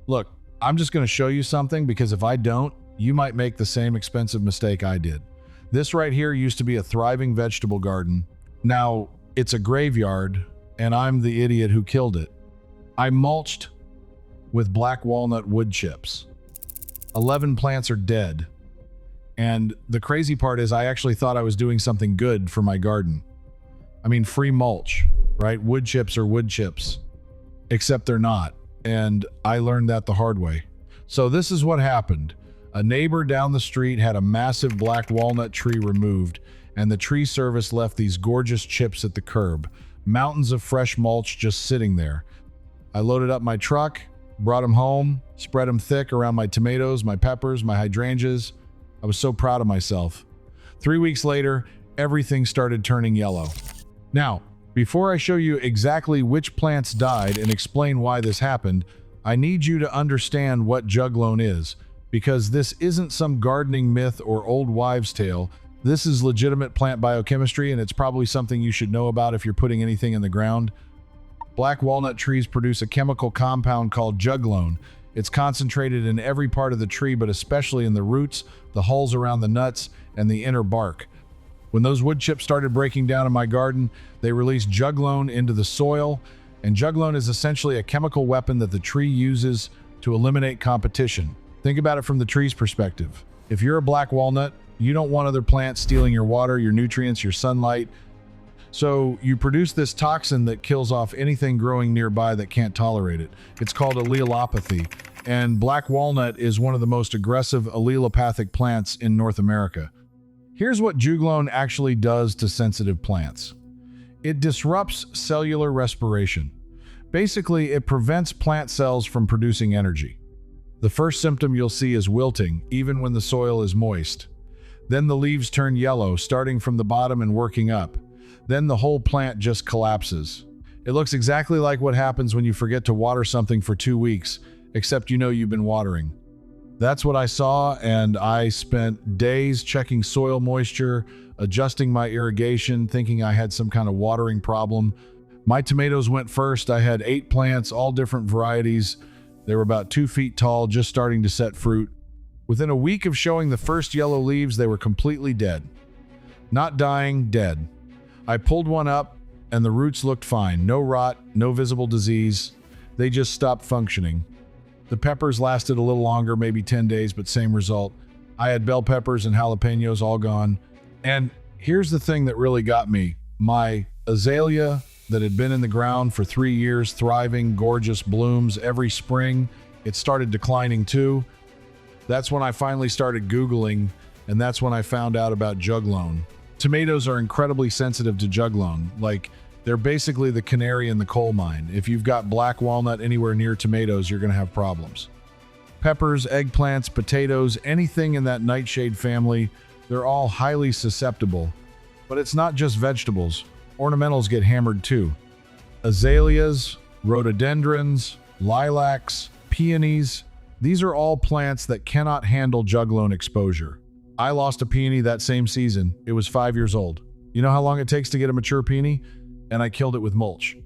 Look, I'm just going to show you something because if I don't, you might make the same expensive mistake I did. This right here used to be a thriving vegetable garden. Now, it's a graveyard, and I'm the idiot who killed it. I mulched with black walnut wood chips. 11 plants are dead. And the crazy part is I actually thought I was doing something good for my garden. I mean, free mulch, right? Wood chips are wood chips, except they're not. And I learned that the hard way. So this is what happened. A neighbor down the street had a massive black walnut tree removed, and the tree service left these gorgeous chips at the curb. Mountains of fresh mulch just sitting there. I loaded up my truck, brought them home, spread them thick around my tomatoes, my peppers, my hydrangeas. I was so proud of myself. 3 weeks later, everything started turning yellow. Now, before I show you exactly which plants died and explain why this happened, I need you to understand what Juglone is, because this isn't some gardening myth or old wives' tale. This is legitimate plant biochemistry, and it's probably something you should know about if you're putting anything in the ground. Black walnut trees produce a chemical compound called Juglone. It's concentrated in every part of the tree, but especially in the roots, the hulls around the nuts, and the inner bark. When those wood chips started breaking down in my garden, they released Juglone into the soil, and Juglone is essentially a chemical weapon that the tree uses to eliminate competition. Think about it from the tree's perspective. If you're a black walnut, you don't want other plants stealing your water, your nutrients, your sunlight. So you produce this toxin that kills off anything growing nearby that can't tolerate it. It's called allelopathy, and black walnut is one of the most aggressive allelopathic plants in North America. Here's what Juglone actually does to sensitive plants. It disrupts cellular respiration. Basically, it prevents plant cells from producing energy. The first symptom you'll see is wilting, even when the soil is moist. Then the leaves turn yellow, starting from the bottom and working up. Then the whole plant just collapses. It looks exactly like what happens when you forget to water something for 2 weeks, except you know you've been watering. That's what I saw, and I spent days checking soil moisture, adjusting my irrigation, thinking I had some kind of watering problem. My tomatoes went first. I had 8 plants, all different varieties. They were about 2 feet tall, just starting to set fruit. Within a week of showing the first yellow leaves, they were completely dead. Not dying, dead. I pulled one up, and the roots looked fine. No rot, no visible disease. They just stopped functioning. The peppers lasted a little longer, maybe 10 days, but same result. I had bell peppers and jalapenos all gone. And here's the thing that really got me. My azalea that had been in the ground for 3 years, thriving, gorgeous blooms every spring, it started declining too. That's when I finally started Googling, and that's when I found out about Juglone. Tomatoes are incredibly sensitive to Juglone. Like, they're basically the canary in the coal mine. If you've got black walnut anywhere near tomatoes, you're going to have problems. Peppers, eggplants, potatoes, anything in that nightshade family, they're all highly susceptible. But it's not just vegetables. Ornamentals get hammered too. Azaleas, rhododendrons, lilacs, peonies, these are all plants that cannot handle Juglone exposure. I lost a peony that same season. It was 5 years old. You know how long it takes to get a mature peony? And I killed it with mulch.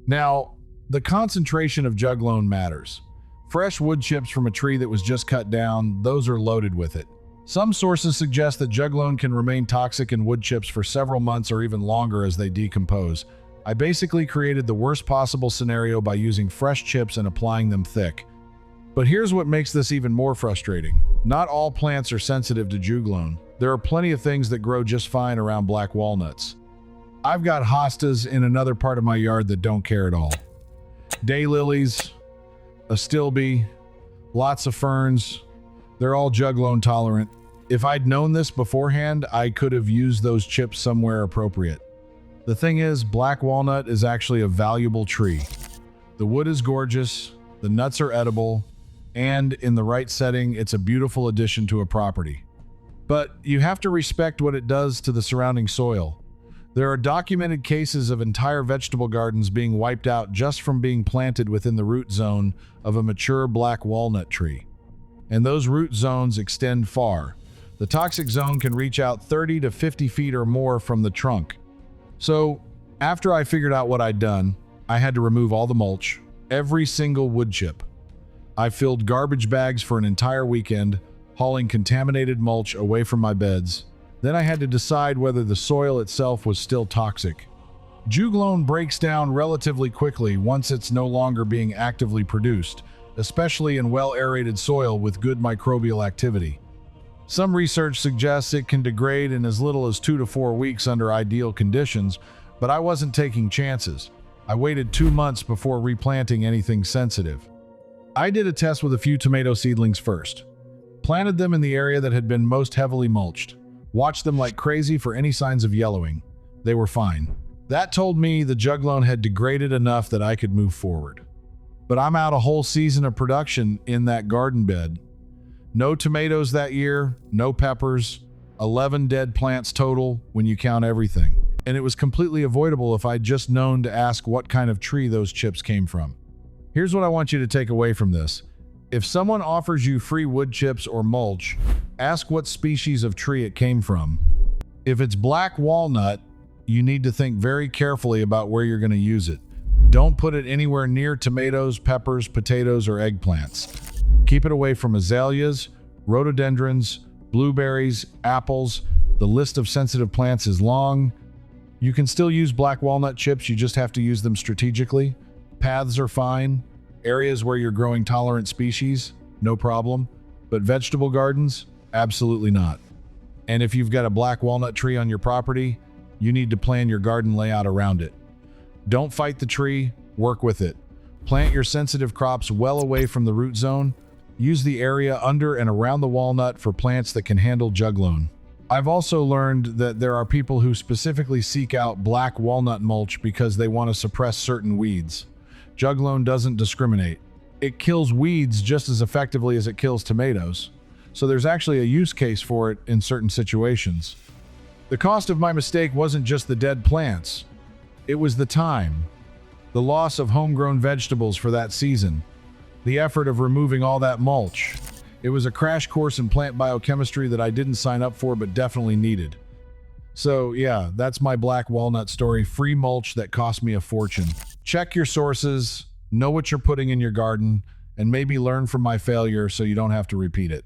Now, the concentration of Juglone matters. Fresh wood chips from a tree that was just cut down, those are loaded with it. Some sources suggest that Juglone can remain toxic in wood chips for several months or even longer as they decompose. I basically created the worst possible scenario by using fresh chips and applying them thick. But here's what makes this even more frustrating. Not all plants are sensitive to Juglone. There are plenty of things that grow just fine around black walnuts. I've got hostas in another part of my yard that don't care at all. Daylilies, astilbe, lots of ferns. They're all Juglone tolerant. If I'd known this beforehand, I could have used those chips somewhere appropriate. The thing is, black walnut is actually a valuable tree. The wood is gorgeous, the nuts are edible, and in the right setting, it's a beautiful addition to a property. But you have to respect what it does to the surrounding soil. There are documented cases of entire vegetable gardens being wiped out just from being planted within the root zone of a mature black walnut tree. And those root zones extend far. The toxic zone can reach out 30 to 50 feet or more from the trunk. So, after I figured out what I'd done, I had to remove all the mulch, every single wood chip. I filled garbage bags for an entire weekend, hauling contaminated mulch away from my beds. Then I had to decide whether the soil itself was still toxic. Juglone breaks down relatively quickly once it's no longer being actively produced, especially in well-aerated soil with good microbial activity. Some research suggests it can degrade in as little as 2 to 4 weeks under ideal conditions, but I wasn't taking chances. I waited 2 months before replanting anything sensitive. I did a test with a few tomato seedlings first. Planted them in the area that had been most heavily mulched. Watched them like crazy for any signs of yellowing. They were fine. That told me the juglone had degraded enough that I could move forward. But I'm out a whole season of production in that garden bed. No tomatoes that year, no peppers, 11 dead plants total when you count everything. And it was completely avoidable if I'd just known to ask what kind of tree those chips came from. Here's what I want you to take away from this. If someone offers you free wood chips or mulch, ask what species of tree it came from. If it's black walnut, you need to think very carefully about where you're going to use it. Don't put it anywhere near tomatoes, peppers, potatoes, or eggplants. Keep it away from azaleas, rhododendrons, blueberries, apples. The list of sensitive plants is long. You can still use black walnut chips, you just have to use them strategically. Paths are fine. Areas where you're growing tolerant species, no problem. But vegetable gardens, absolutely not. And if you've got a black walnut tree on your property, you need to plan your garden layout around it. Don't fight the tree, work with it. Plant your sensitive crops well away from the root zone. Use the area under and around the walnut for plants that can handle juglone. I've also learned that there are people who specifically seek out black walnut mulch because they want to suppress certain weeds. Juglone doesn't discriminate. It kills weeds just as effectively as it kills tomatoes, so there's actually a use case for it in certain situations. The cost of my mistake wasn't just the dead plants. It was the time, the loss of homegrown vegetables for that season, the effort of removing all that mulch. It was a crash course in plant biochemistry that I didn't sign up for but definitely needed. So yeah, that's my black walnut story, free mulch that cost me a fortune. Check your sources, know what you're putting in your garden, and maybe learn from my failure so you don't have to repeat it.